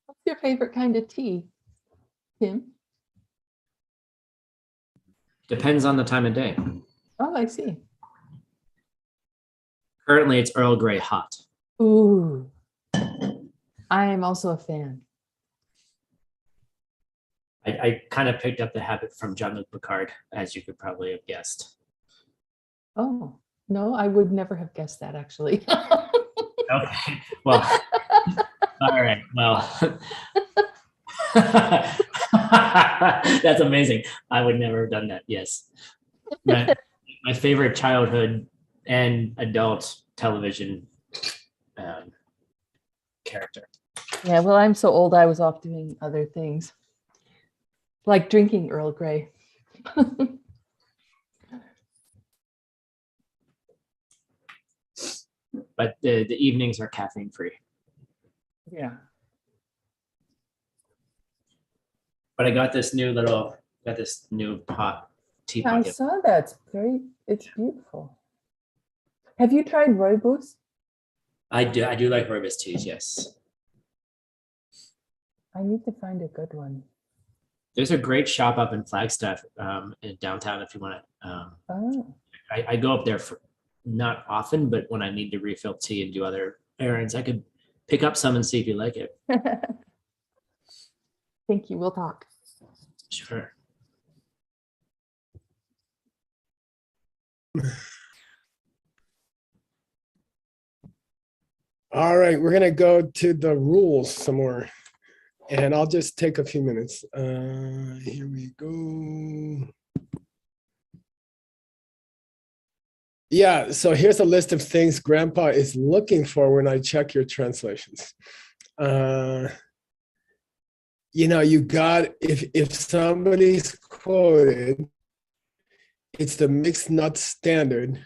What's your favorite kind of tea, Tim? Depends on the time of day. Oh, I see. Currently, it's Earl Grey hot. Ooh, I am also a fan. I kind of picked up the habit from Jean-Luc Picard, as you could probably have guessed. Oh, no, I would never have guessed that actually. Okay, well, all right, well. That's amazing. I would never have done that. Yes. My favorite childhood and adult television character. Yeah, well, I'm so old, I was off doing other things, like drinking Earl Grey. But the evenings are caffeine free. Yeah. But I got this new pot teapot. I saw that. It's beautiful. Have you tried rooibos? I do like rooibos teas, yes. I need to find a good one. There's a great shop up in Flagstaff in downtown if you want to. Oh. I go up there for not often, but when I need to refill tea and do other errands, I could pick up some and see if you like it. Thank you. We'll talk. Sure. All right, we're gonna go to the rules some more, and I'll just take a few minutes. Here we go. Yeah, so here's a list of things Grandpa is looking for when I check your translations. You got, if somebody's quoted, it's the mixed nuts standard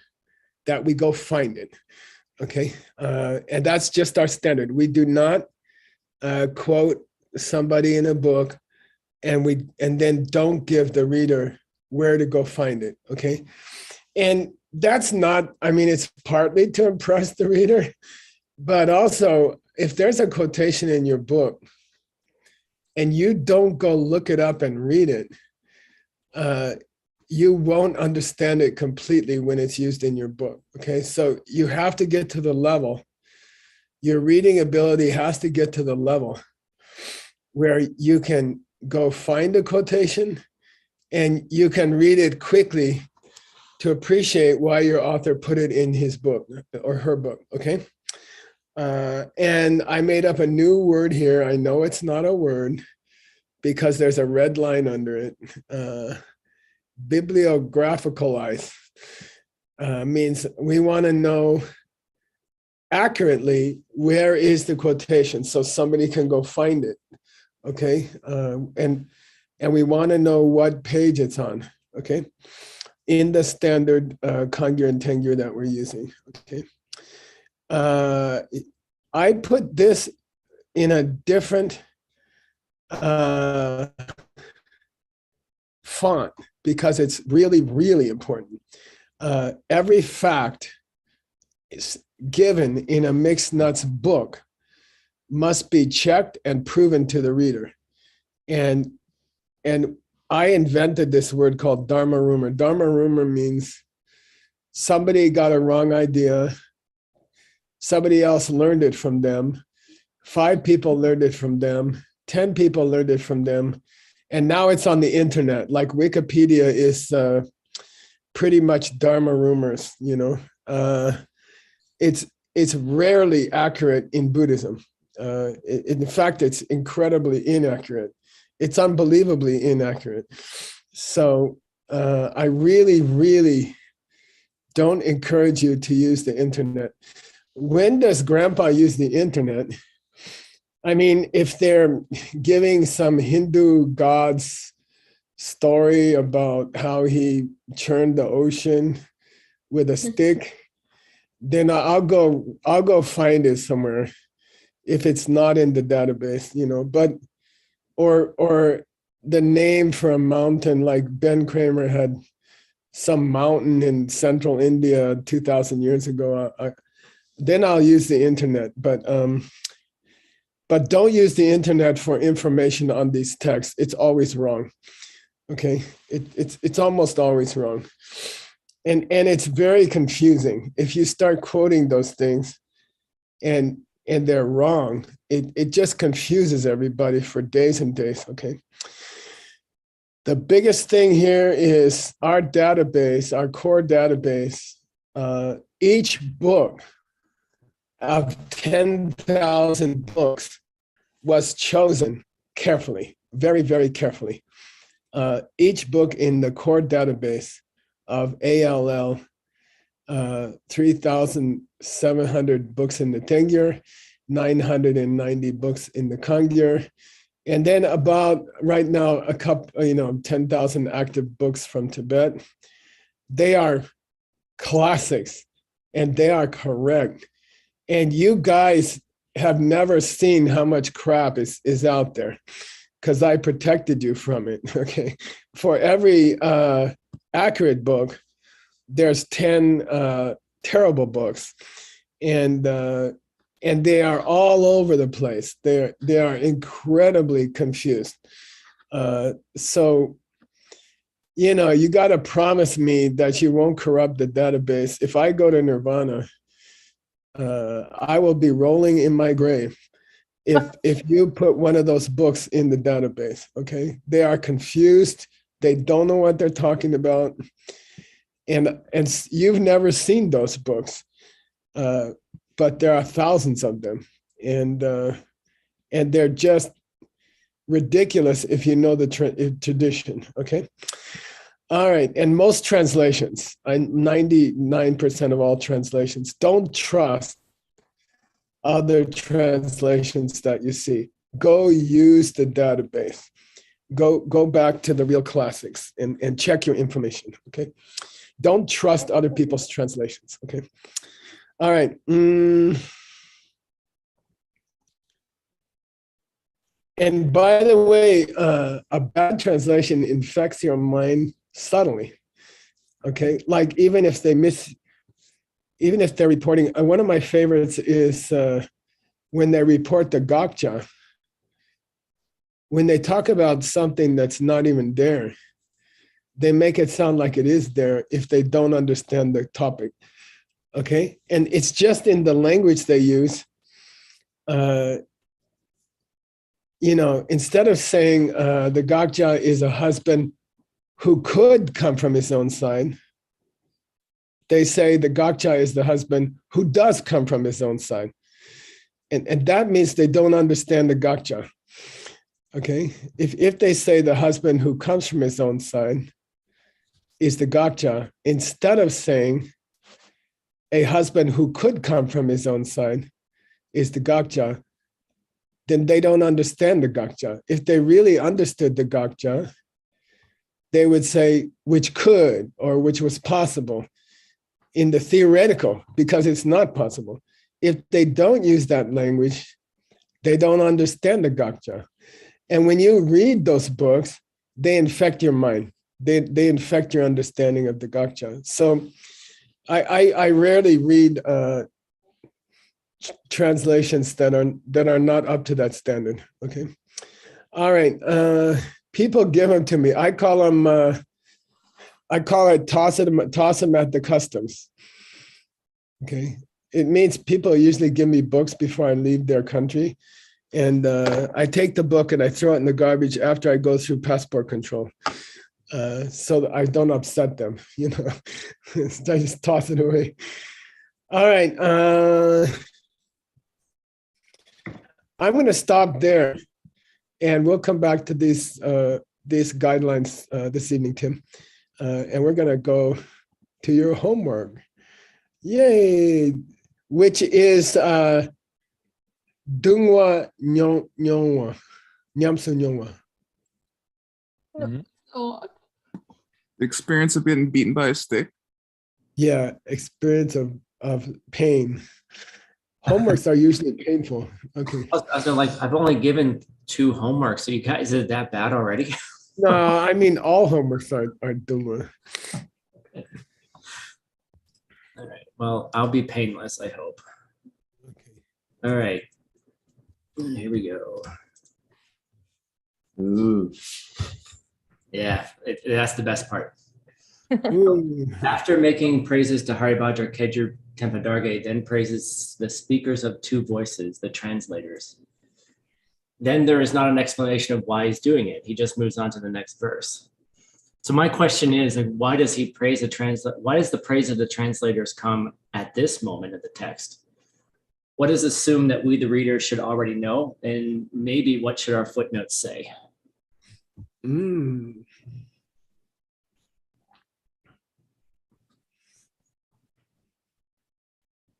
that we go find it. Okay, and that's just our standard. We do not quote somebody in a book and then don't give the reader where to go find it. Okay, and that's not, it's partly to impress the reader, but also if there's a quotation in your book and you don't go look it up and read it, you won't understand it completely when it's used in your book. Okay, so you have to get to the level, your reading ability has to get to the level where you can go find a quotation and you can read it quickly to appreciate why your author put it in his book or her book. Okay, and I made up a new word here. I know it's not a word because there's a red line under it. Bibliographicalize means we want to know accurately where is the quotation so somebody can go find it. Okay, and we want to know what page it's on. Okay, in the standard Kangyur and Tengyur that we're using. Okay, I put this in a different font because it's really, really important. Every fact is given in a mixed nuts book must be checked and proven to the reader. And I invented this word called Dharma rumor. Dharma rumor means somebody got a wrong idea, somebody else learned it from them, 5 people learned it from them, 10 people learned it from them, and now it's on the internet. Like Wikipedia is pretty much Dharma rumors, It's rarely accurate in Buddhism. In fact, it's incredibly inaccurate. It's unbelievably inaccurate. So I really, really don't encourage you to use the internet. When does Grandpa use the internet? If they're giving some Hindu god's story about how he churned the ocean with a stick, then I'll go find it somewhere if it's not in the database, but or the name for a mountain, like Ben Kramer had some mountain in central India 2,000 years ago, then I'll use the internet. But but don't use the internet for information on these texts. It's always wrong. Okay, it's almost always wrong, and it's very confusing if you start quoting those things, and they're wrong. It just confuses everybody for days and days. Okay. The biggest thing here is our database, our core database. Each book of 10,000 books was chosen carefully, very, very carefully. Each book in the core database of ALL, 3,700 books in the Tengyur, 990 books in the Kangyur, and then about right now, a couple, 10,000 active books from Tibet. They are classics and they are correct. And you guys have never seen how much crap is out there because I protected you from it, okay? For every accurate book, there's 10 terrible books. And they are all over the place. They are incredibly confused. So, you got to promise me that you won't corrupt the database. If I go to Nirvana, I will be rolling in my grave if you put one of those books in the database. Okay, they are confused. They don't know what they're talking about, and you've never seen those books. But there are thousands of them, and they're just ridiculous if you know the tradition. Okay, all right. And most translations, 99% of all translations, don't trust other translations that you see. Go use the database. Go back to the real classics and check your information. Okay, don't trust other people's translations. Okay. All right. And by the way, a bad translation infects your mind subtly. Okay, like even if they're reporting. One of my favorites is when they report the Gokja. When they talk about something that's not even there, they make it sound like it is there if they don't understand the topic. Okay, and it's just in the language they use. Instead of saying the Gakja is a husband who could come from his own side, they say the Gakja is the husband who does come from his own side. And that means they don't understand the Gakja. Okay, if they say the husband who comes from his own side is the Gakja, instead of saying a husband who could come from his own side is the Gakja, then they don't understand the Gakja. If they really understood the Gakja, they would say which could or which was possible in the theoretical, because it's not possible. If they don't use that language, they don't understand the Gakja. And when you read those books, they infect your mind. They infect your understanding of the Gakja. So I rarely read translations that are not up to that standard. Okay, all right. People give them to me. I call it toss them at the customs. Okay, it means people usually give me books before I leave their country, and I take the book and I throw it in the garbage after I go through passport control. So that I don't upset them, I just toss it away. All right, I'm going to stop there, and we'll come back to these guidelines this evening, Tim, and we're going to go to your homework. Yay! Which is Dungwa Nyongwa, Nyamsu Nyongwa. Oh, The experience of being beaten by a stick. Yeah, experience of pain. Homeworks are usually painful. Okay. I was like, I've only given 2 homeworks, so you guys, is it that bad already? No, I mean all homeworks are Dungwa. All right. Well, I'll be painless, I hope. Okay. All right. Here we we go. Ooh. Yeah, that's the best part. Ooh. After making praises to Haribhadra, Kedru Tempadarge then praises the speakers of two voices, the translators. Then there is not an explanation of why he's doing it. He just moves on to the next verse. So my question is, like, why does he praise why does the praise of the translators come at this moment of the text? What is assumed that we, the readers, should already know? And maybe what should our footnotes say? Mm.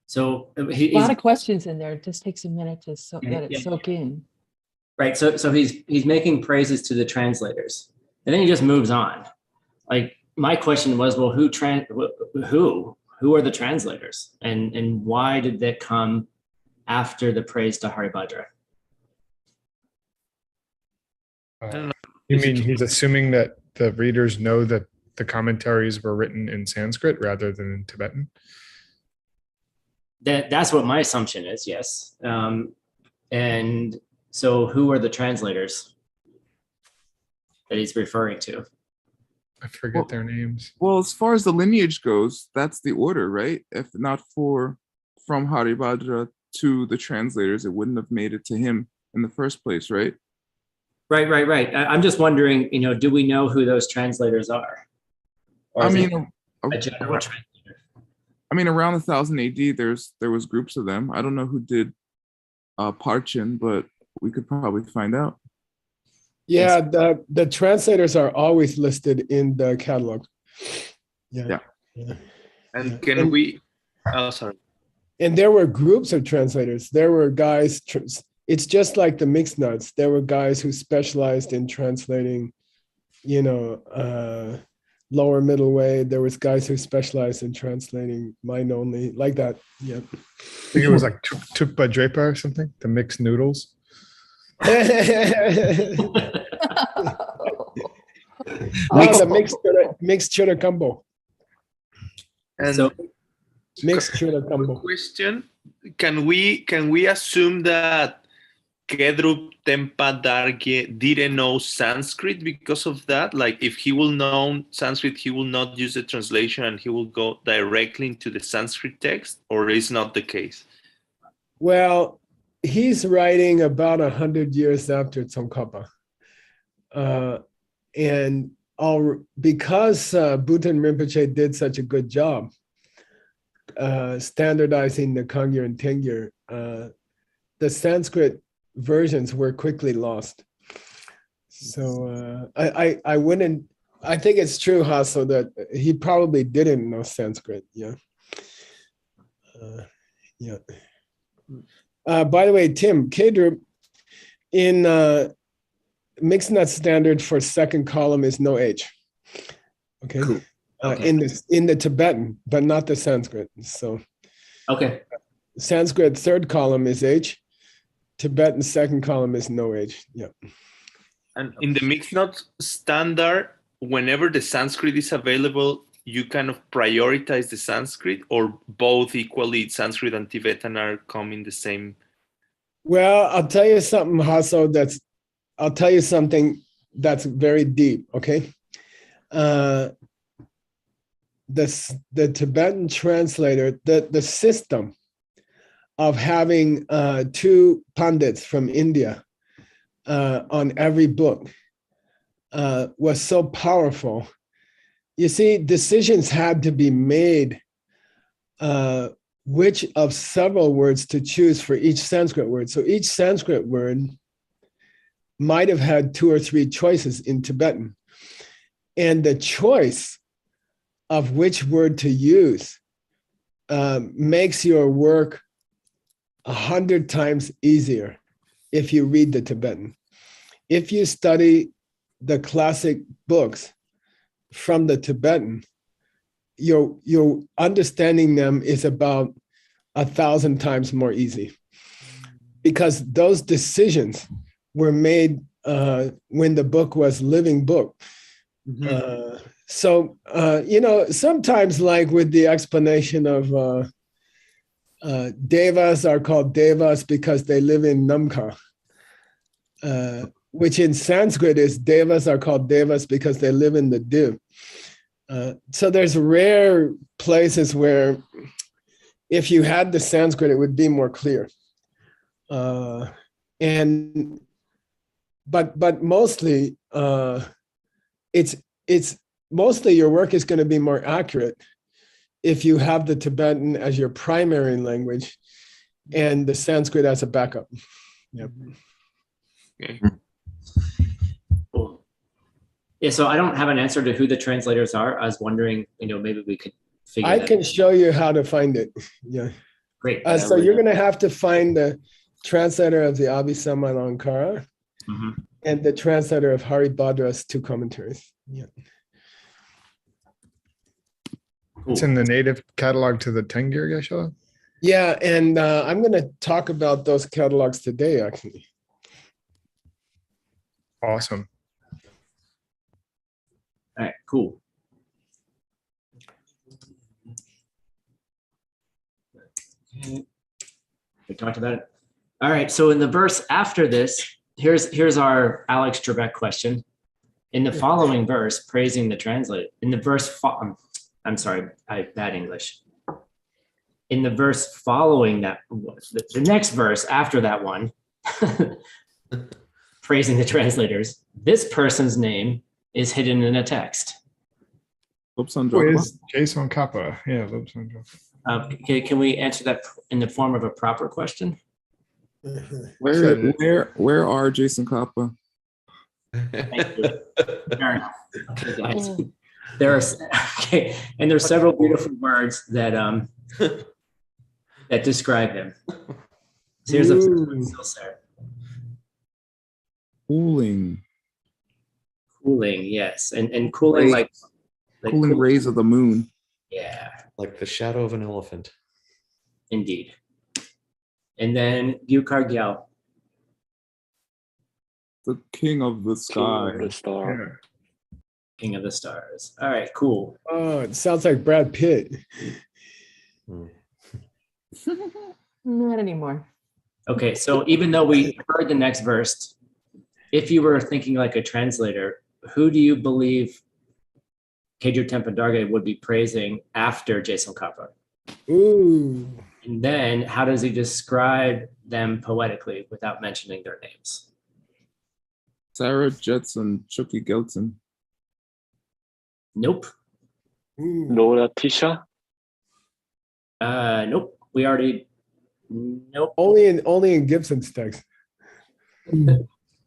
So A he's lot of questions in there. It just takes a minute to let it Yeah. soak in. right. So he's making praises to the translators, and then he just moves on. Like, my question was, well, who are the translators, and why did that come after the praise to Haribhadra? I don't know. You mean he's assuming that the readers know that the commentaries were written in Sanskrit rather than in Tibetan? That's what my assumption is, yes. And so who are the translators that he's referring to? I forget their names. Well, as far as the lineage goes, that's the order, right? If not from Haribhadra to the translators, it wouldn't have made it to him in the first place, right? Right. I'm just wondering, do we know who those translators are? Or I is it mean, a general translator? around 1000 AD, there was groups of them. I don't know who did Parchin, but we could probably find out. Yeah, the translators are always listed in the catalog. Yeah. And can we? Oh, sorry. And there were groups of translators. There were guys. It's just like the mixed nuts. There were guys who specialized in translating, lower middle way. There was guys who specialized in translating mind only, like that. Yep. I think it was like Tukpa Drepa or something, the mixed noodles. The mixed chura combo. And So- Mixed chura combo. question: Can we assume that Kedru Tempa Darge didn't know Sanskrit because of that? Like, if he will know Sanskrit, he will not use the translation and he will go directly into the Sanskrit text, or is not the case? Well, he's writing about 100 years after Tsongkhapa. And because Bhutan Rinpoche did such a good job standardizing the Kangyur and Tengyur, the Sanskrit versions were quickly lost. So I think it's true, Hasso, that he probably didn't know Sanskrit. Yeah. By the way, Tim, Kedru, in mixed nut standard for second column is no H. Okay. Cool. Okay. In the Tibetan, but not the Sanskrit. So Okay. Sanskrit third column is H. Tibetan second column is no H. Yeah. And in the mixed note standard, whenever the Sanskrit is available, you kind of prioritize the Sanskrit, or both equally, Sanskrit and Tibetan are coming the same? Well, I'll tell you something, Hasso, I'll tell you something that's very deep, okay? The Tibetan translator, the system of having two pundits from India on every book was so powerful. You see, decisions had to be made which of several words to choose for each Sanskrit word. So each Sanskrit word might have had 2 or 3 choices in Tibetan. And the choice of which word to use makes your work 100 times easier if you read the Tibetan. If you study the classic books from the Tibetan, your understanding them is about 1,000 times more easy, because those decisions were made when the book was living book. Mm-hmm. Sometimes, like with the explanation of devas are called devas because they live in Namkha. which in Sanskrit is devas are called devas because they live in the dew. So there's rare places where if you had the Sanskrit, it would be more clear. And but mostly it's mostly your work is going to be more accurate if you have the Tibetan as your primary language and the Sanskrit as a backup. Yep. Okay. Cool. Yeah, so I don't have an answer to who the translators are. I was wondering, maybe we could figure I that can out. show you how to find it. Yeah. Great. So you're going to have to find the translator of the Abhisamalankara Mhm. and the translator of Haribhadra's two commentaries. Yeah. It's Cool. in the native catalog to the Tengir Geshe. Yeah, and I'm going to talk about those catalogs today, actually. Awesome. All right, cool. Okay. We talked about it. All right, so in the verse after this, here's our Alex Trebek question. In the following verse, praising the translator, in the verse, I'm sorry, bad English. In the verse following that, the next verse after that one, praising the translators, this person's name is hidden in a text. Oops, on Who Drogba. is Jason Kappa? Yeah, Lobes on Drogba. Can we answer that in the form of a proper question? Where are Jason Kappa? Thank you. Fair enough. Okay, guys. There are okay, and there's several beautiful words that that describe him. So here's a still there. Cooling. Cooling, yes, and cooling Rays. like Cooling cool- rays of the moon. Yeah, Like the shadow of an elephant. indeed. And then Yukar Gyal. The king of the sky. The star. Yeah. King of the Stars. All right, cool. Oh, it sounds like Brad Pitt. Not anymore. Okay, so even though we heard the next verse, if you were thinking like a translator, who do you believe Kedru Tempa Darge would be praising after Jason Kappa? Ooh. And then how does he describe them poetically without mentioning their names? Sarah Jetson, Chucky Gelton. Nope. Ooh. Nora Tisha. Nope. We already, nope. Only in Gibson's text.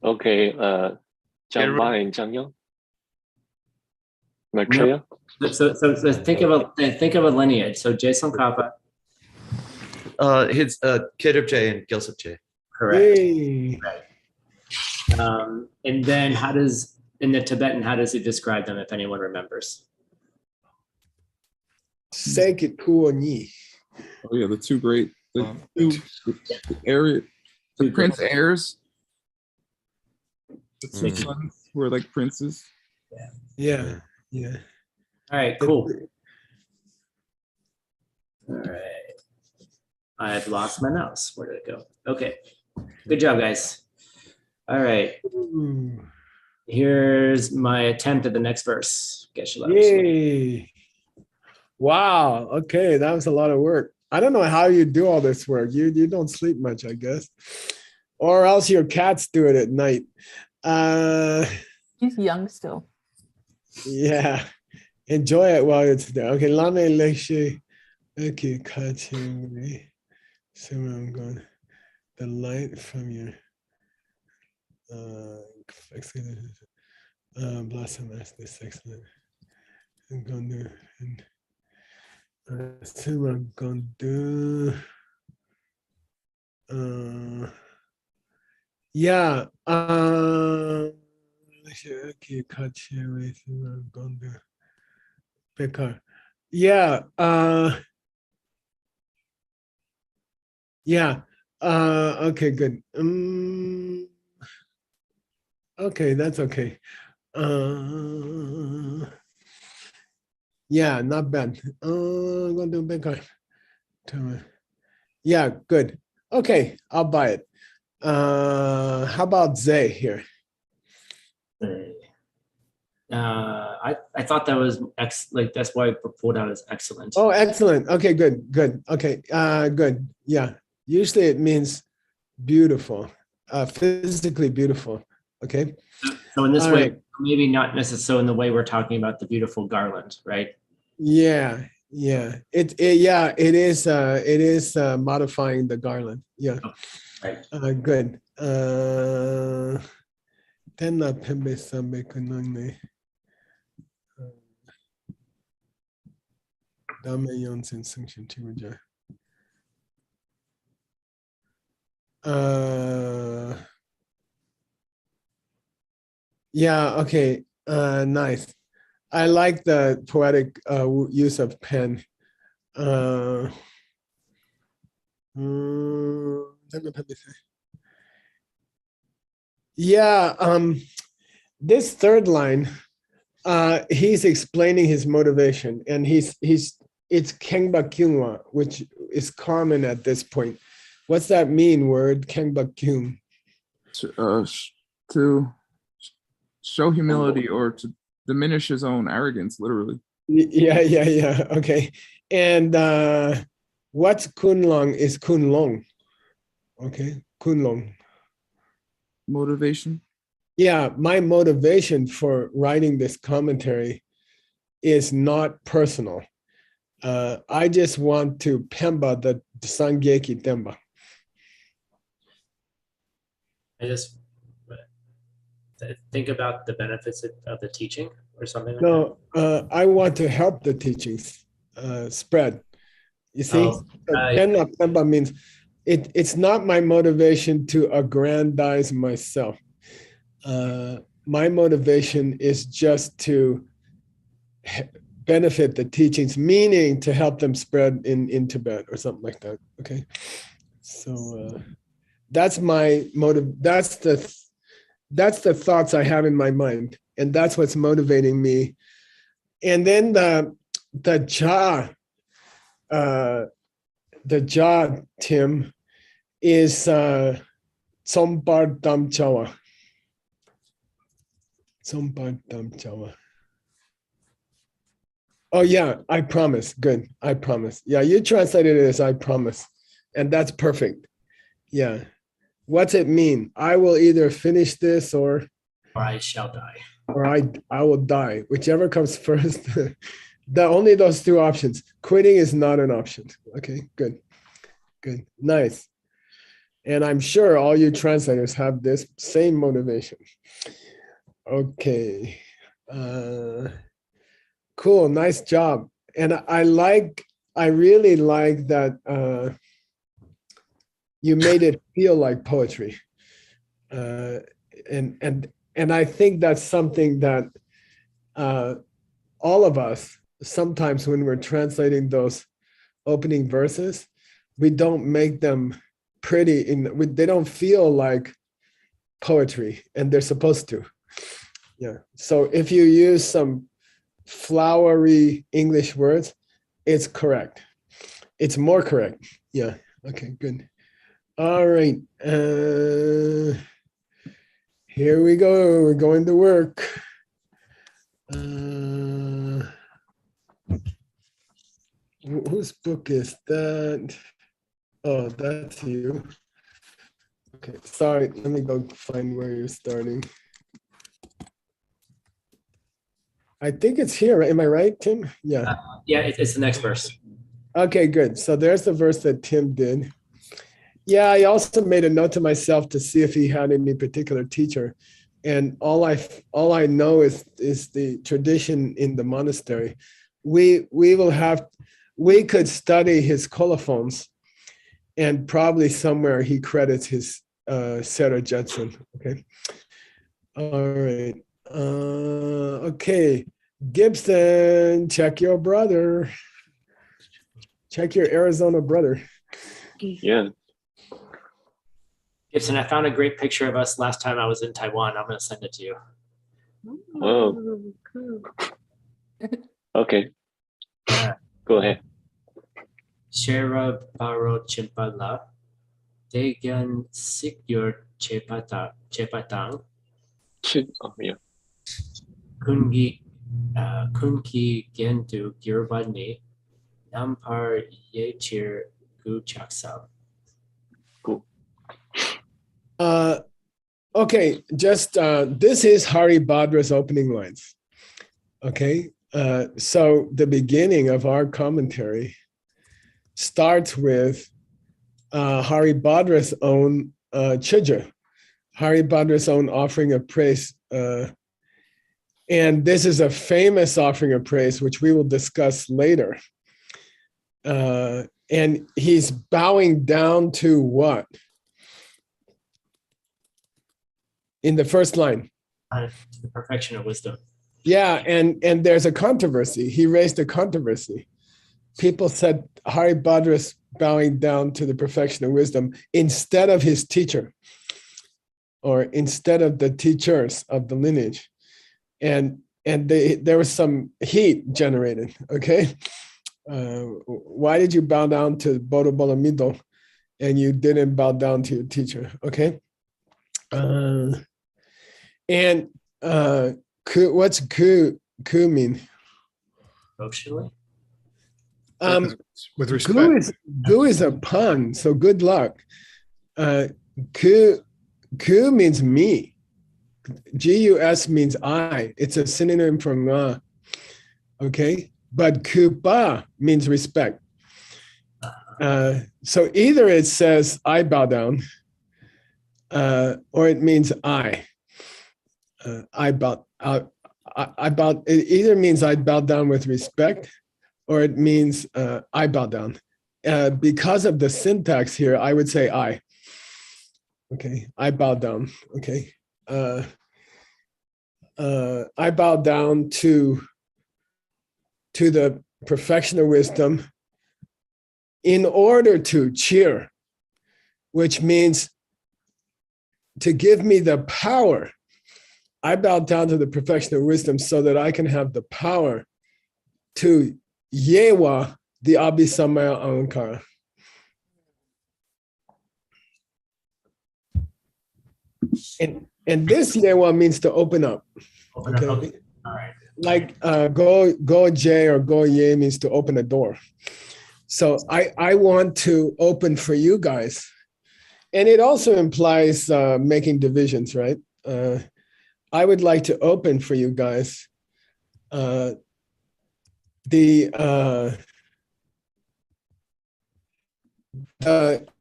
Okay. Jiang Ma and Jiang Yang. Maitreya. So think of a lineage. So Jason Kappa, His Kedrup J and Gilsup J. correct. Yay. And then in the Tibetan, how does he describe them, if anyone remembers? Sekit Kuoni. Oh yeah, the two great, the prince heirs, the two sons who are like princes. Yeah. Yeah. All right, cool. All right. I've lost my mouse. Where did it go? Okay. Good job, guys. All right. Ooh. Here's my attempt at the next verse. Yay. Wow. Okay, that was a lot of work. I don't know how you do all this work. You don't sleep much, I guess. Or else your cats do it at night. He's young still. Yeah. Enjoy it while it's there. Okay, Lame Leshe. Okay, Kachimri. So I'm going. The light from your blossom as this excellent. I'm going to so I'm going to yeah. Okay, Kachimri. I'm going to Bekar. Yeah. Yeah. Okay, good. Okay, that's okay. Yeah, not bad. I'm gonna do Bitcoin. Yeah, good. Okay, I'll buy it. How about Zay here? I thought that was like that's why I pulled out as excellent. Oh, excellent. Okay, good. Okay, good. Yeah. Usually it means beautiful, physically beautiful. Okay. So in this All way, right. maybe not necessarily in the way we're talking about the beautiful garland, right? Yeah. It is modifying the garland. Yeah. Right. Good. Tena pembe sambe kunangne. Dame yonsen sanction tiwaja. Yeah, okay. Nice. I like the poetic use of pen. Yeah, this third line, he's explaining his motivation, and it's Kengba Kyungwa, which is common at this point. What's that mean word, Kengba Kyung? To show humility or to diminish his own arrogance, literally. Yeah. Okay. And what's Kunlong is Kunlong. Okay, Kunlong. Motivation. Yeah, my motivation for writing this commentary is not personal. I just want to Pemba the Sangeki Temba. I just think about the benefits of the teaching or something like No, I want to help the teachings spread. You see, Oh, Pemba Pemba means it's not my motivation to aggrandize myself. My motivation is just to benefit the teachings, meaning to help them spread in Tibet or something like that. Okay, so that's my motive. That's the thoughts I have in my mind, and that's what's motivating me. And then the ja Tim is Tsompar Dam Chawa. Tsompar Dam Chawa. Oh yeah, I promise. Good. I promise. Yeah, you translated it as I promise. And that's perfect. Yeah. What's it mean? I will either finish this or I shall die. or I will die. Whichever comes first. Only those two options. Quitting is not an option. Okay, good. Good. Nice. And I'm sure all you translators have this same motivation. Okay. Cool, nice job. And I really like that you made it feel like poetry. And I think that's something that all of us, sometimes when we're translating those opening verses, we don't make them pretty, they don't feel like poetry, and they're supposed to. Yeah. So if you use some flowery English words, it's correct. It's more correct. Yeah. Okay, good. All right. Here we go. We're going to work. Whose book is that? Oh, that's you. Okay, sorry. Let me go find where you're starting. I think it's here. Am I right, Tim? Yeah. Yeah, it's the next verse. Okay, good. So there's the verse that Tim did. Yeah, I also made a note to myself to see if he had any particular teacher. And all I know is the tradition in the monastery. We could study his colophons, and probably somewhere he credits his Sarah Judson. Okay. All right. Okay. Gibson, check your brother. Check your Arizona brother. Yeah. Gibson, I found a great picture of us last time I was in Taiwan. I'm going to send it to you. Oh. Okay. Go ahead. Shera Baro Chimpala Dagan Sikyur Chepatang, Oh, yeah. Kungi Kunki Gendu Girbadni, Nampar Yechir Gu Chaksam. Cool. Okay, just this is Hari Badra's opening lines. Okay, so the beginning of our commentary starts with Hari Badra's own chidja, Hari Badra's own offering of praise. And this is a famous offering of praise, which we will discuss later. And he's bowing down to what? In the first line. To the perfection of wisdom. Yeah, and there's a controversy. He raised a controversy. People said Hari Badra's bowing down to the perfection of wisdom instead of his teacher, or instead of the teachers of the lineage. And there was some heat generated, okay? Why did you bow down to Bodo Bolamido and you didn't bow down to your teacher, okay? What's ku mean? Emotionally? With respect. Gu is a pun, so good luck. Ku means me. Gus means I. It's a synonym for ma. Okay, but kupa means respect. So either it says I bow down, or it means I. I bow. It either means I bow down with respect, or it means I bow down. Because of the syntax here, I would say I. Okay, I bow down. Okay. I bow down to the perfection of wisdom in order to cheer, which means to give me the power. I bow down to the perfection of wisdom so that I can have the power to yewa the abhisamaya alankara. And this yewa means to open up. Open up. Okay. All right. Like go J or go ye means to open a door. So I want to open for you guys. And it also implies making divisions, right? I would like to open for you guys the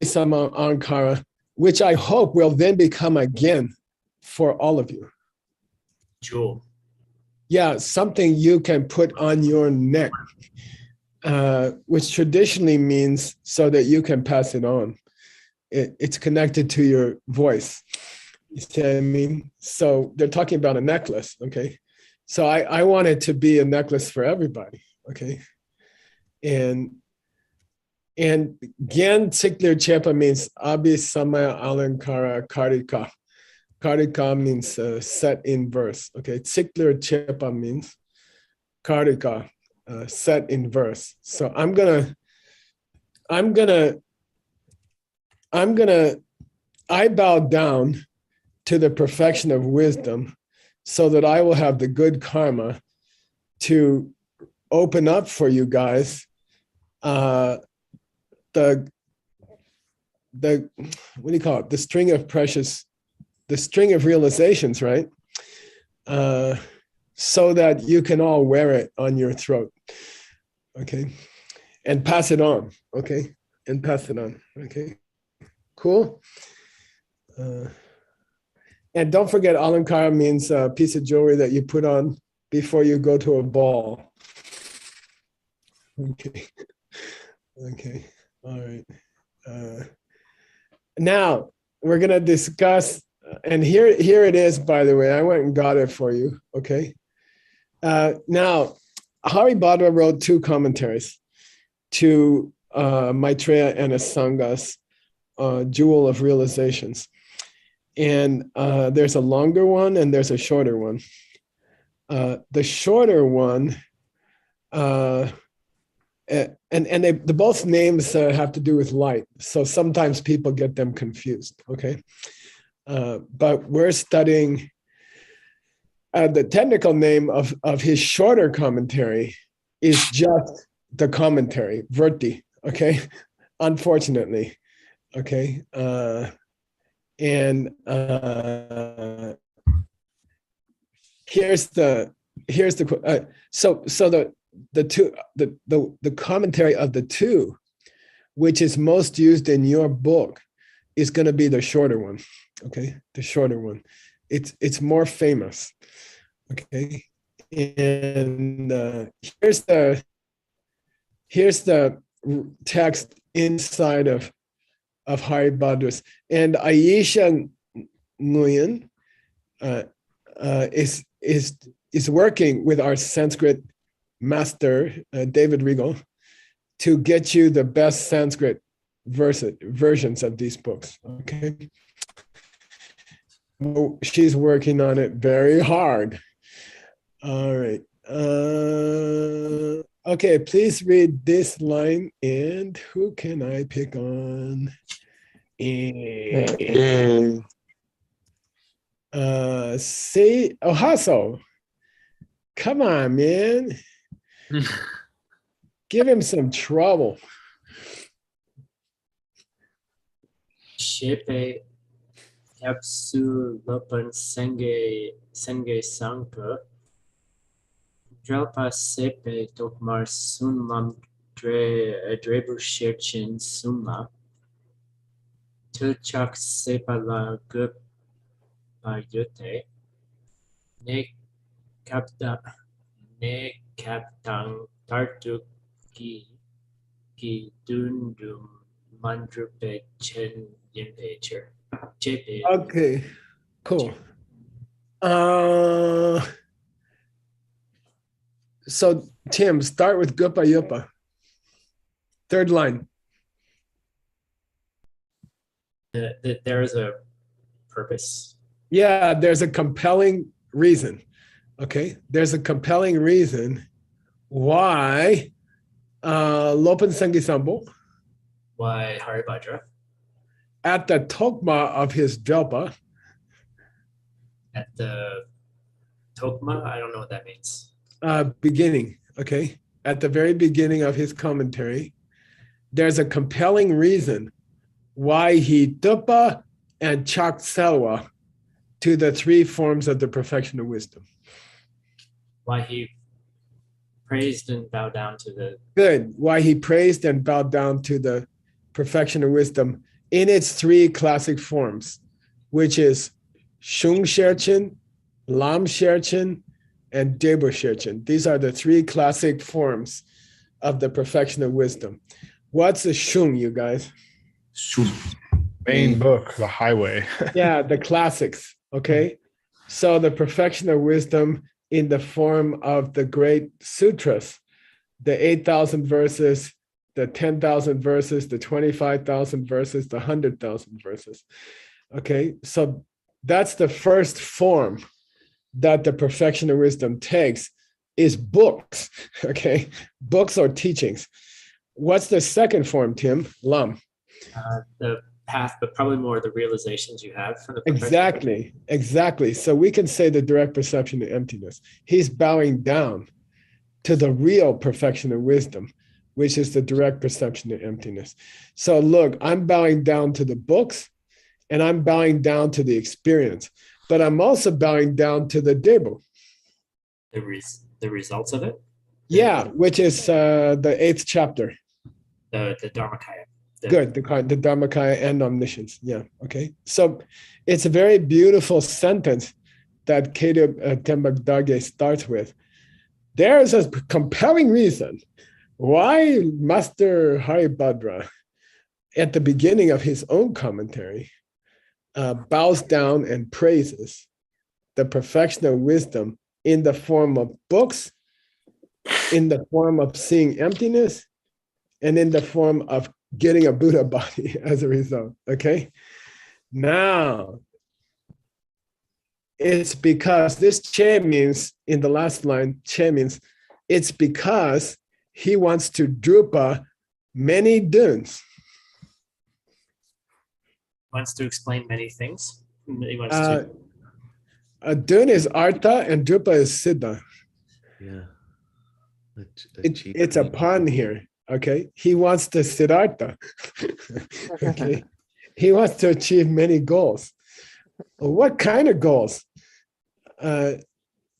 Sama Ankara, which I hope will then become again for all of you. Jewel. Yeah, something you can put on your neck, which traditionally means so that you can pass it on. It's connected to your voice. You see what I mean? So they're talking about a necklace, okay? So I want it to be a necklace for everybody, okay? And Gen Tsiklir Chepa means Abhi Samaya Alankara Karika. Karika means set in verse. Okay, Tsiklir Chepa means Karika, set in verse. So I'm gonna I bow down to the perfection of wisdom so that I will have the good karma to open up for you guys the what do you call it? The string of realizations, right? So that you can all wear it on your throat, okay? And pass it on, okay? And pass it on, okay? Cool? And don't forget, alankara means a piece of jewelry that you put on before you go to a ball. Okay, okay, all right. Now, we're gonna discuss, and here it is, by the way, I went and got it for you, okay? Now, Hari Badra wrote two commentaries to Maitreya and Asanga's Jewel of Realizations. And there's a longer one and there's a shorter one. The shorter one and the both names have to do with light. So sometimes people get them confused, okay? But we're studying the technical name of his shorter commentary is just the commentary, Verti, okay? Unfortunately, okay? Here's the commentary of the two, which is most used in your book, is going to be the shorter one, okay? The shorter one. It's more famous, okay? And here's the text inside of Haribadra's, and Aisha Nguyen is working with our Sanskrit master, David Regal, to get you the best Sanskrit versions of these books, okay? Well, she's working on it very hard. All right. Okay, please read this line, and who can I pick on? See, Hasso. Come on, man. Give him some trouble. Shepe Kapsu Lopan Senge Sanka Drelpa Sepe Tokmar Sunmam Drebu Shirchin Summa Tuchak Sepala Gup Yote Ne Kaptang Tartu Ki Dundum Mandrupe Chen Yinpacher. Okay, cool. So Tim, start with Gupa Yupa. Third line. There is a purpose. Yeah, there's a compelling reason. Okay, there's a compelling reason why Lopan Sangi Sambo, Why Haribhadra at the Tokma of his Djelpa, at the Tokma? I don't know what that means. beginning, okay, at the very beginning of his commentary, there's a compelling reason why he Dupa and Chak Selwa to the three forms of the perfection of wisdom. Why he praised and bowed down to the Good. Why he praised and bowed down to the perfection of wisdom in its three classic forms, which is Shung Sherchen, Lam Sherchen, and Debo Sherchen. These are the three classic forms of the perfection of wisdom. What's a Shung, you guys? Main book, the highway. Yeah, the classics, okay? So the perfection of wisdom in the form of the great sutras, the 8,000 verses, the 10,000 verses, the 25,000 verses, the 100,000 verses. Okay, so that's the first form that the perfection of wisdom takes, is books, okay? Books or teachings. What's the second form, Tim? Lam. the path, but probably more the realizations you have from the perfection. Exactly. So we can say the direct perception of emptiness. He's bowing down to the real perfection of wisdom, which is the direct perception of emptiness. So look, I'm bowing down to the books and I'm bowing down to the experience, but I'm also bowing down to the Debo. The results of it? Yeah, which is the 8th chapter. The Dharmakaya. Good, the Dharmakaya and omniscience. Yeah, okay. So it's a very beautiful sentence that Kedub Tembak Darge starts with. There is a compelling reason why Master Haribhadra, at the beginning of his own commentary, bows down and praises the perfection of wisdom in the form of books, in the form of seeing emptiness, and in the form of getting a Buddha body as a result, okay? Now, it's because this che means, in the last line, che means, it's because he wants to drupa many duns. Wants to explain many things. He wants Uh, to. a dun is artha and drupa is siddha. Yeah. It's a pun here. Okay. He wants to siddhartha. Okay. He wants to achieve many goals. Well, what kind of goals?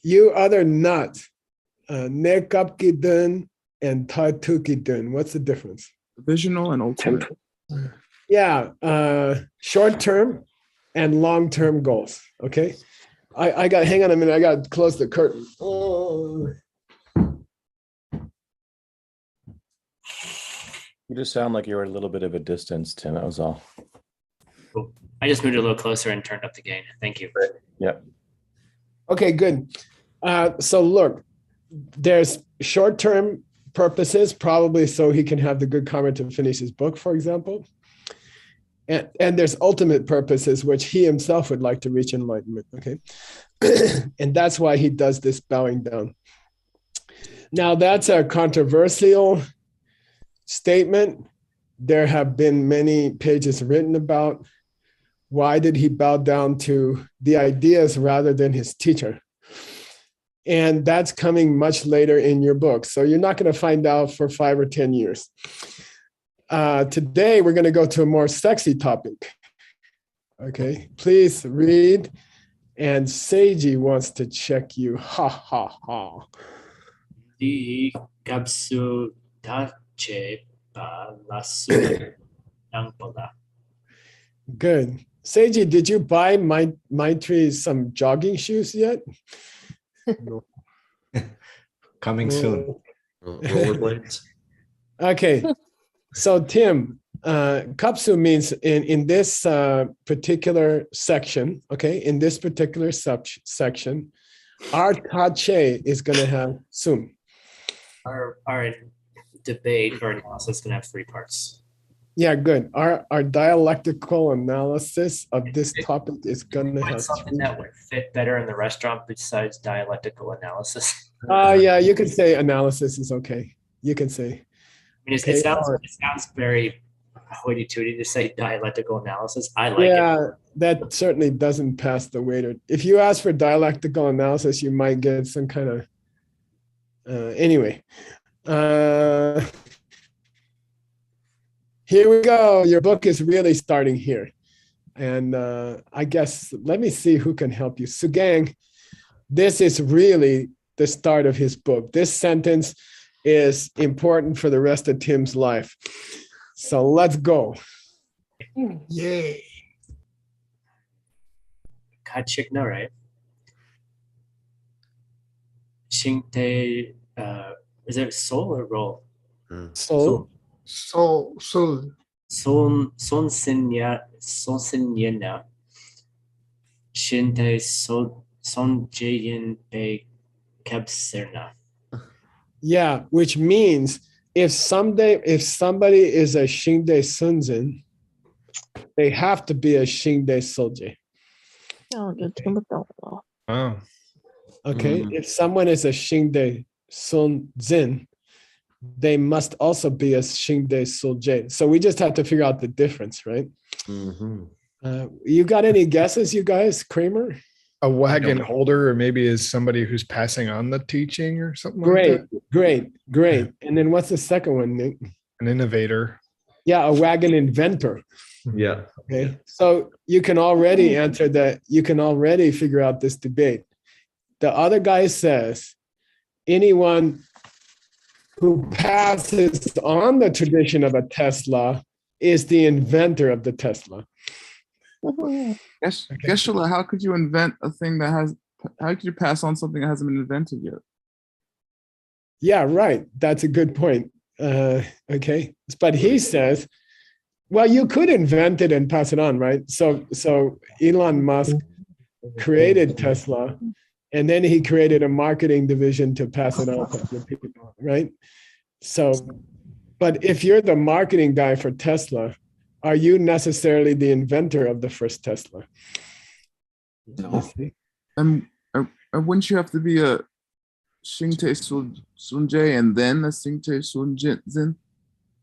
You other nut. Nekapki dun and tartuki dun. What's the difference? Provisional and ultimate. Yeah. Short term and long term goals. Okay. I got, hang on a minute. I got to close the curtain. Oh. You just sound like you're a little bit of a distance, Tim. That was all. Cool. I just moved a little closer and turned up the gain. Thank you. Yeah. Okay, good. So look, there's short-term purposes, probably so he can have the good karma to finish his book, for example. And there's ultimate purposes, which he himself would like to reach enlightenment, okay? And that's why he does this bowing down. Now, that's a controversial statement. There have been many pages written about why did he bow down to the ideas rather than his teacher. And that's coming much later in your book. So you're not going to find out for 5 or 10 years. Today, we're going to go to a more sexy topic. Okay, please read. And Seiji wants to check you. Ha, ha, ha. Di kapsu tache pa lasu ng pala. Good. Seiji, did you buy Maitri some jogging shoes yet? Coming soon. Rollerblades. Okay. So Tim, kapsu means in this particular section, okay, in this particular section, our tache is going to have sum. Our debate or analysis is going to have 3 parts. Yeah, good. Our dialectical analysis of this topic is going to have Something that would fit better in the restaurant besides dialectical analysis. Yeah, you can say analysis is okay. You can say. I mean, Okay. it sounds very hoity-toity to say dialectical analysis. I like Yeah, it. that certainly doesn't pass the waiter. If you ask for dialectical analysis, you might get some kind of anyway. Here we go. Your book is really starting here. And I guess, let me see who can help you. Sugang, this is really the start of his book. This sentence is important for the rest of Tim's life. So let's go. Yay. Kachik no, right? Shingte, is it soul or roll? So, Son sinya Shinte son jayin be kabserna. yeah, which means if somebody is a Shingde Sunzin, they have to be a Shingde Solje. Oh, Okay, if someone is a Shingde Sunzin, they must also be a Shingde Solje. So we just have to figure out the difference, right? You got any guesses, you guys? Kramer? a wagon holder, or maybe is somebody who's passing on the teaching or something like Great, that. great. And then what's the second one, Nick? An innovator. Yeah, a wagon inventor. Yeah. Okay, so you can already answer that. You can already figure out this debate. The other guy says anyone who passes on the tradition of a Tesla is the inventor of the Tesla. Yes, Geshe-la, how could you invent a thing that has, how could you pass on something that hasn't been invented yet? Yeah, right. That's a good point. Okay, but he says, well, you could invent it and pass it on, right? So Elon Musk created Tesla, and then he created a marketing division to pass it on to other people, right? So, but if you're the marketing guy for Tesla, are you necessarily the inventor of the first Tesla? No. And wouldn't you have to be Shingte Sunjae and then a Singte Sunjin.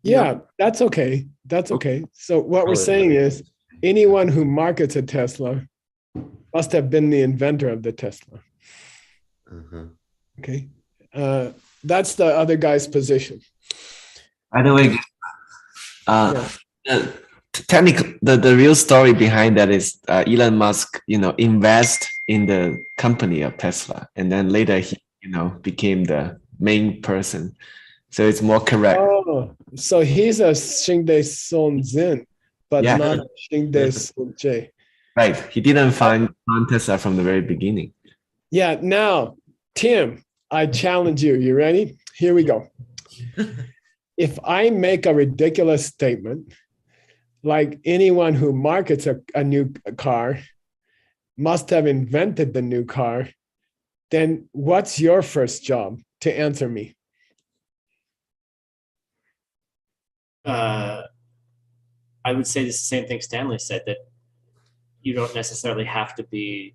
Yeah, that's okay. That's okay. So what we're saying is anyone who markets a Tesla must have been the inventor of the Tesla. Okay. That's the other guy's position. By the way, technically, the real story behind that is Elon Musk, invest in the company of Tesla, and then later he, became the main person. So it's more correct. Oh, so he's a Xingde Sun Zin, but Yeah. not a Xingde Sun Jie. Right. He didn't find Tesla from the very beginning. Yeah. Now, Tim, I challenge you. You ready? Here we go. If I make a ridiculous statement, like anyone who markets a new car must have invented the new car, then what's your first job to answer me? I would say the same thing Stanley said, that you don't necessarily have to be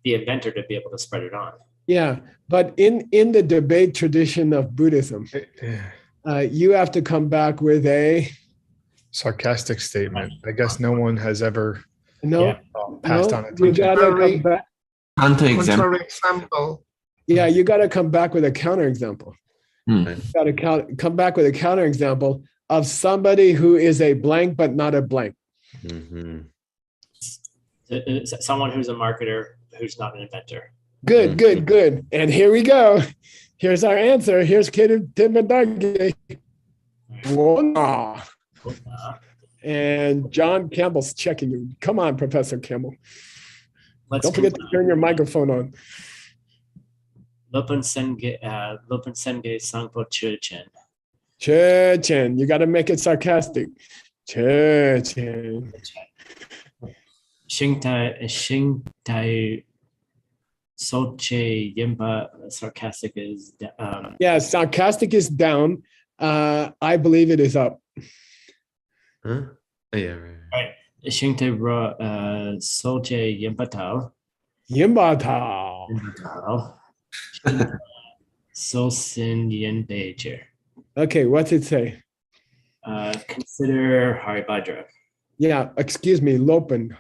the inventor to be able to spread it on. Yeah, but in the debate tradition of Buddhism, you have to come back with a sarcastic statement. I guess no one has ever passed on it. You gotta come back. Counterexample. Yeah, you gotta come back with a counterexample. You gotta come back with a counterexample of somebody who is a blank but not a blank. Someone who's a marketer who's not an inventor. Good. And here we go. Here's our answer. Here's Timothy. And John Campbell's checking you. Come on, Professor Campbell. Don't forget to turn your microphone on. Lopen Senge Sangpo Churchen. Churchen. You got to make it sarcastic. Churchen. Shingtai Soche Yimba. Sarcastic is yeah, sarcastic is down. I believe it is up. Huh? Oh, yeah, right. Shingtai Ro Soche Yimpatao. Yimbatao. So Sin Yin Beijir. Okay, what's it say? Consider Haribhadra. Yeah, excuse me, Lopen.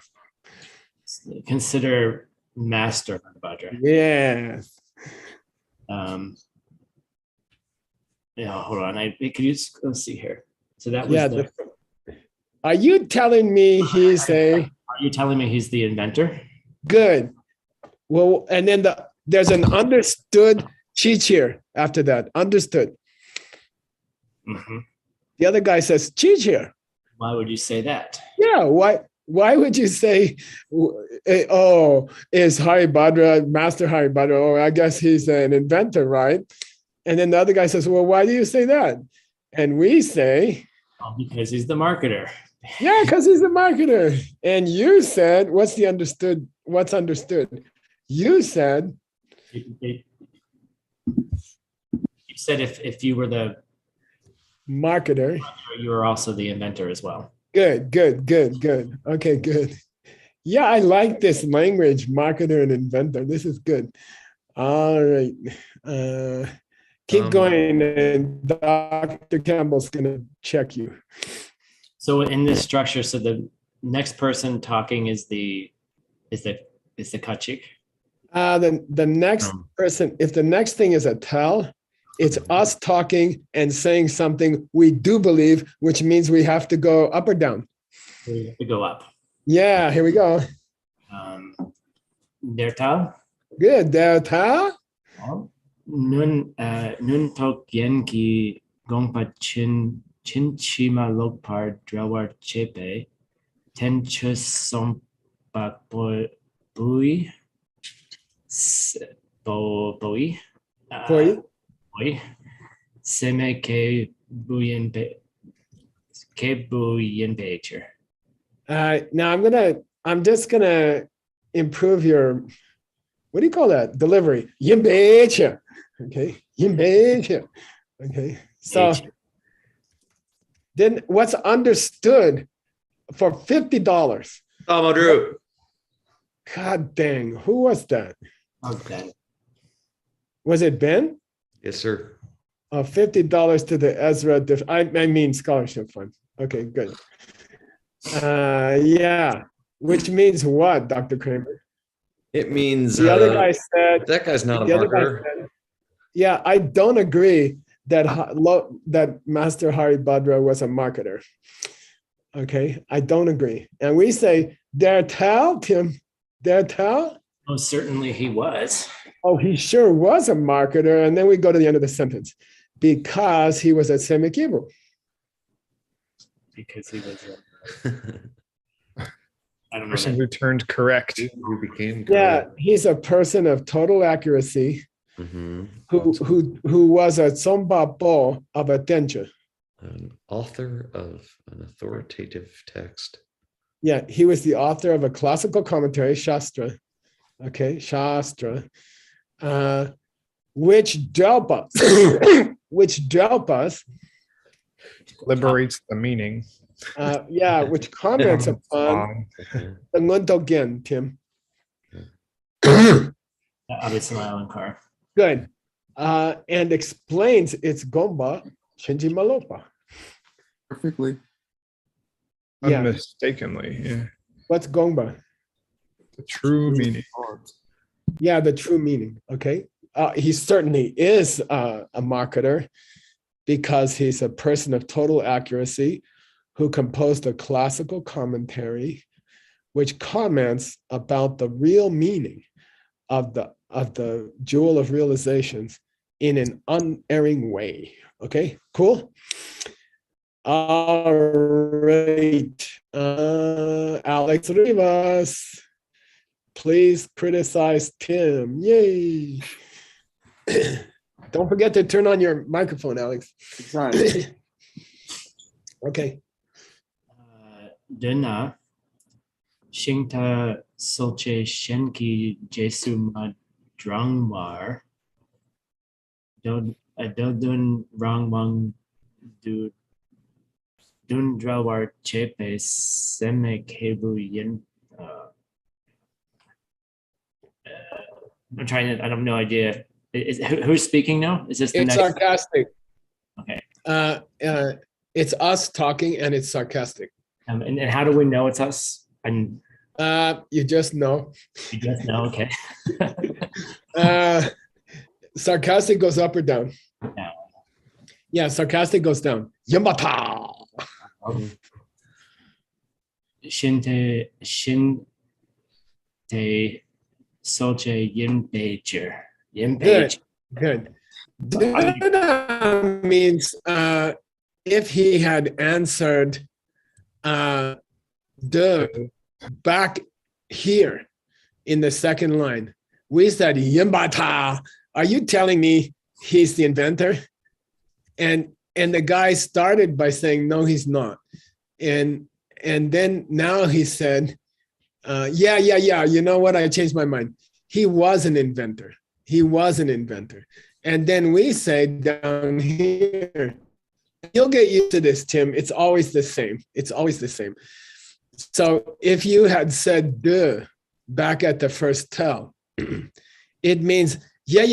Consider Master Haribhadra. Yes. Hold on. Let's see here. So that was Are you telling me he's Are you telling me he's the inventor? Good. Well, and then there's an understood cheat here after that. Understood. The other guy says cheat here. Why would you say that? Yeah. Why would you say, is Haribhadra, Master Haribhadra? Oh, I guess he's an inventor, right? And then the other guy says, well, why do you say that? And we say, because he's the marketer. Yeah, because he's the marketer. And you said, what's understood? You said, you said if you were the marketer, you were also the inventor as well. Good. Okay, good. Yeah, I like this language, marketer and inventor. This is good. All right. Keep going, and Dr. Campbell's going to check you. So in this structure, so the next person talking is the kachik. The next person, if the next thing is a tell, it's us talking and saying something we do believe, which means we have to go up or down. We have to go up. Yeah, here we go. Dertal. Good, Dertal. Nun tok yen ki gongpa chin chima lokpar drawar chepe ten chus som pa boi seme ke buyen becher. Now I'm just gonna improve your, what do you call that? Delivery. Yimbecha. Okay. Yimbecha. Okay. So then what's understood for $50? Madru. God dang, who was that? Okay. Was it Ben? Yes, sir. $50 to the Ezra, I mean scholarship fund. Okay, good. Yeah, which means what, Dr. Kramer? It means The other guy said, that guy's not a the other guy marketer. said, yeah, I don't agree that that Master Hari Badra was a marketer. Okay, I don't agree. And we say, der Tal, Tim, der Tal. Oh, certainly he was. Oh, he sure was a marketer. And then we go to the end of the sentence. Because he was a Semikibu. Because he was I don't know. Person That. who turned correct. Who became Yeah, he's a person of total accuracy Mm-hmm. who was a Sombapo of attention. An author of an authoritative text. Yeah, he was the author of a classical commentary, Shastra. Okay, Shastra, which help us, Liberates the meaning. which comments upon Okay. the Nguntogen, Tim. Obviously, Alankar. Good. And explains its Gomba Shinji Malopa. Perfectly. Yeah. Unmistakably. Yeah. What's Gomba? The true meaning. Yeah, the true meaning. Okay. He certainly is a marketer because he's a person of total accuracy who composed a classical commentary which comments about the real meaning of the jewel of realizations in an unerring way. Okay, cool. All right, Alex Rivas, please criticize Tim. Yay. Don't forget to turn on your microphone, Alex. Sorry. Okay. Dena Shinta Solche Shenki Jesu Drangwar Dodun Rangwang Dun Drawar Chepe Seme Kebu Yin. I'm trying to, I have no idea. Who's speaking now? Is this the It's next? sarcastic. Okay. It's us talking and it's sarcastic. And how do we know it's us? And You just know. you just know, okay. Sarcastic goes up or down? Down. Yeah, sarcastic goes down. Yamata. Shinte Solche Yin Pager. Yin Good. Page. Good. Means if he had answered the back here in the second line, we said Yimbata. Are you telling me he's the inventor? And the guy started by saying no, he's not. And then now he said, yeah. You know what? I changed my mind. He was an inventor. He was an inventor. And then we say down here, you'll get used to this, Tim. It's always the same. It's always the same. So if you had said duh back at the first tell, it means, yeah.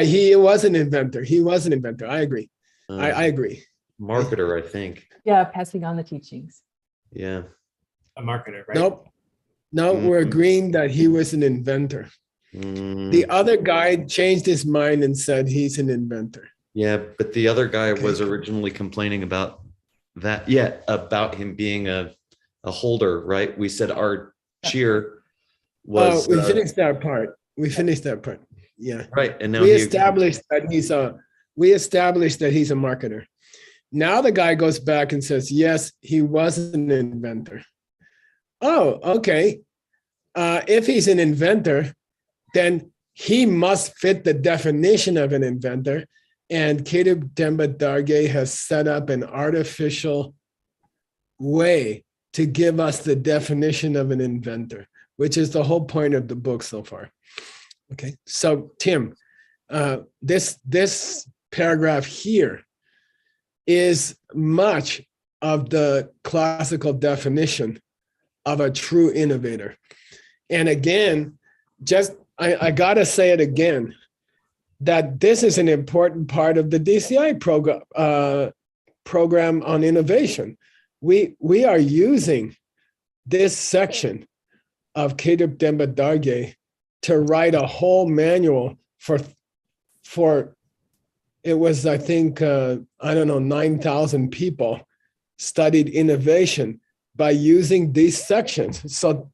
He was an inventor. He was an inventor. I agree. I agree. Marketer, I think. Yeah, passing on the teachings. Yeah. A marketer, right? Nope. No, we're agreeing that he was an inventor. The other guy changed his mind and said he's an inventor. Yeah, but the other guy was originally complaining about that. Yeah, about him being a holder, right? We said our cheer was. We finished that part. We finished that part. Yeah. Right, and now we established that he's a marketer. Now the guy goes back and says, yes, he was an inventor. Oh, okay. If he's an inventor, then he must fit the definition of an inventor. And Kedub Demba Darge has set up an artificial way to give us the definition of an inventor, which is the whole point of the book so far. Okay, so Tim, this paragraph here is much of the classical definition of a true innovator. And again, I gotta say it again, that this is an important part of the DCI program on innovation. We are using this section of Kedrup Demba Darge to write a whole manual for it was, I think, I don't know, 9,000 people studied innovation by using these sections. So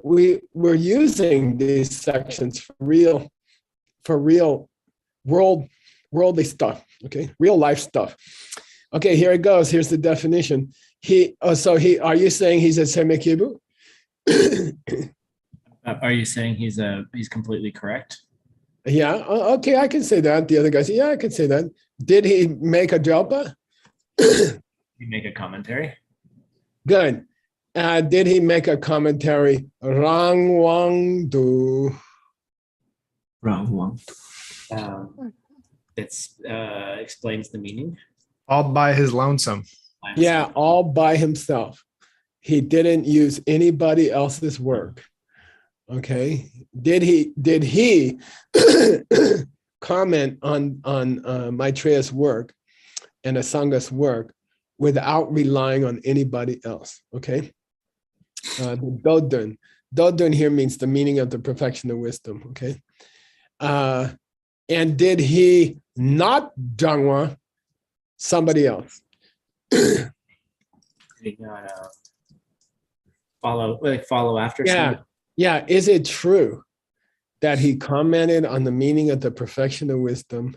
we're using these sections for real worldly stuff, okay? Real life stuff. Okay, here it goes. Here's the definition. Are you saying he's a Semekibu? Are you saying he's completely correct? Yeah, okay, I can say that. The other guy said, yeah, I can say that. Did he make a Jalpa? You make a commentary? Good. Did he make a commentary? Rang Wang Du. Wrong one. It's explains the meaning. All by his lonesome. Yeah, all by himself. He didn't use anybody else's work. Okay. Did he comment on Maitreya's work and Asanga's work without relying on anybody else? Okay. The Dodun here means the meaning of the perfection of wisdom. Okay. And did he not Dangwa somebody else? Did he not follow after? Yeah. somebody? Yeah. Is it true that he commented on the meaning of the perfection of wisdom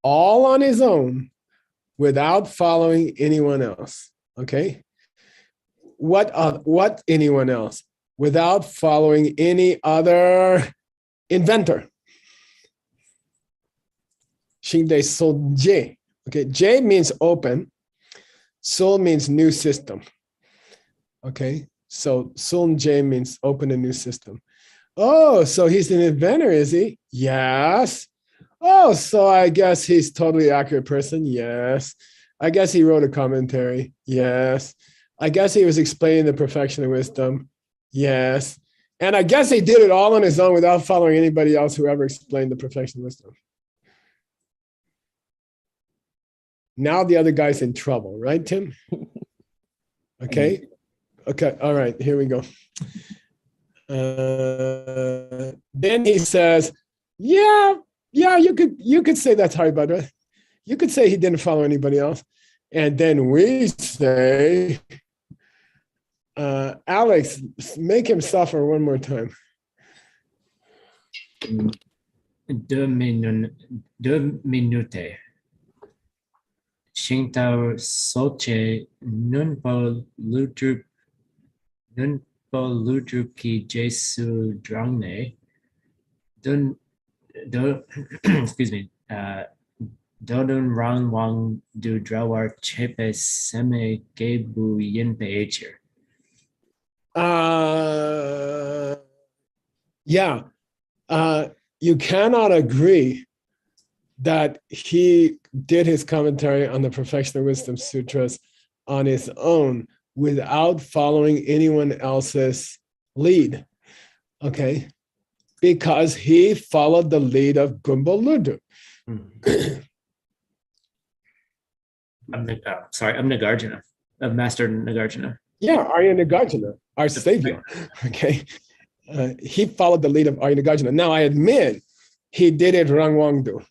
all on his own without following anyone else? Okay. What anyone else? Without following any other inventor. Shinde Sol J. Okay. J means open. Sol means new system. Okay. So Sun J means open a new system. Oh, so he's an inventor, is he? Yes. Oh, so I guess he's totally accurate person. Yes. I guess he wrote a commentary. Yes. I guess he was explaining the perfection of wisdom. Yes. And I guess he did it all on his own without following anybody else who ever explained the perfection of wisdom. Now the other guy's in trouble, right, Tim? Okay. Okay, all right, here we go. Then he says, yeah, you could say that's Haribhadra. You could say he didn't follow anybody else. And then we say, Alex, make him suffer one more time. Deux minutes. Shintao Soche Nunpo Ludrup ki Jesu Drangne excuse me, Dodun Rang Wang Du Drawar Chepe Seme Gebu Yinpe Echer. Yeah, you cannot agree that he did his commentary on the Perfection of Wisdom Sutras on his own without following anyone else's lead, okay? Because he followed the lead of Gumbo Ludu. I'm Nagarjuna, of Master Nagarjuna. Yeah, Arya Nagarjuna, our savior, okay? He followed the lead of Arya Nagarjuna. Now, I admit he did it Rangwangdu.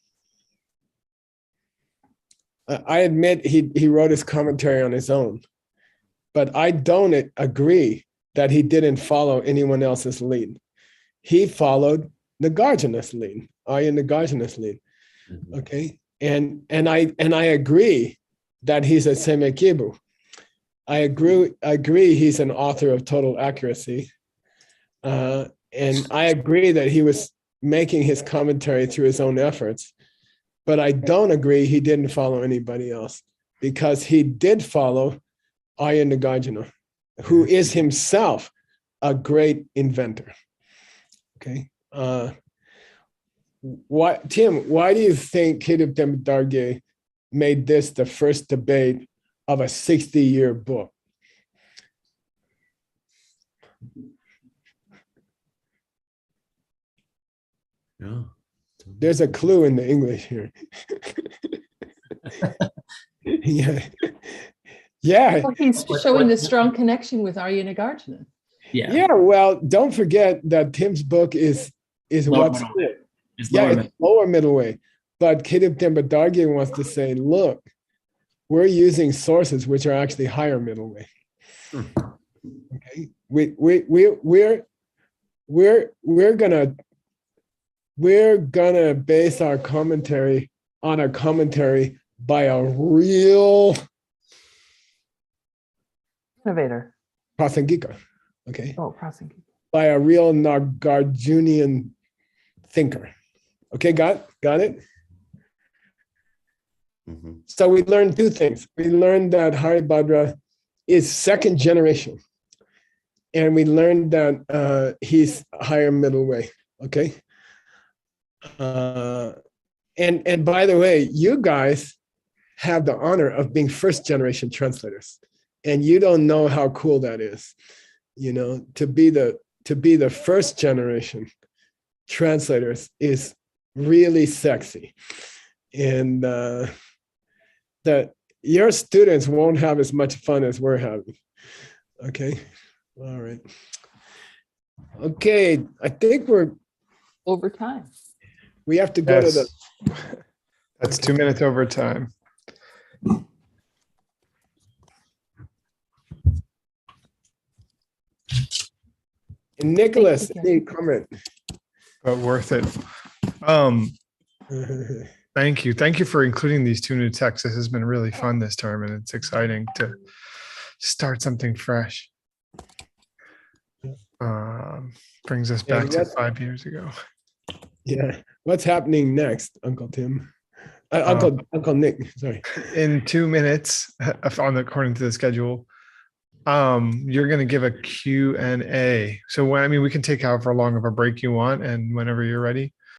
I admit he wrote his commentary on his own, but I don't agree that he didn't follow anyone else's lead. He followed Nagarjuna's lead, Arya Nagarjuna's lead, okay? And I agree that he's a Semekibu. I agree he's an author of total accuracy. And I agree that he was making his commentary through his own efforts. But I don't agree he didn't follow anybody else, because he did follow Arya Nagarjuna, who is himself a great inventor. Okay. Tim, why do you think Kedrup Demba Darge made this the first debate of a 60-year book? Yeah. There's a clue in the English here. Yeah. Yeah. Well, he's showing the strong connection with Arya Nagarjuna. Yeah. Yeah. Well, don't forget that Tim's book is Lower what's middle way. It's yeah, lower it's middle. lower middle way. But Kedub Tembadargi wants to say, look, we're using sources which are actually higher middle way. Okay. We're gonna base our commentary on a commentary by a real Innovator. Prasangika. Okay. Oh, Prasangika. By a real Nagarjunian thinker. Okay, got it? Mhm. So we learned two things. We learned that Haribhadra is second generation. And we learned that he's higher middle way. Okay. And by the way, you guys have the honor of being first generation translators. And you don't know how cool that is. You know, to be the first generation translators is really sexy. And that your students won't have as much fun as we're having. Okay. All right. Okay. I think Over time. we have to go to the. Yes. That's 2 minutes over time. And Nicholas, Thank you, any comment? But worth it. Thank you. Thank you for including these two new texts. This has been really fun this term, and it's exciting to start something fresh. Brings us Yeah, back to what- 5 years ago. Yeah. What's happening next, Uncle Tim? Uncle Nick, sorry. In 2 minutes, according to the schedule, you're going to give a Q&A. So we can take however long of a break you want, and whenever you're ready.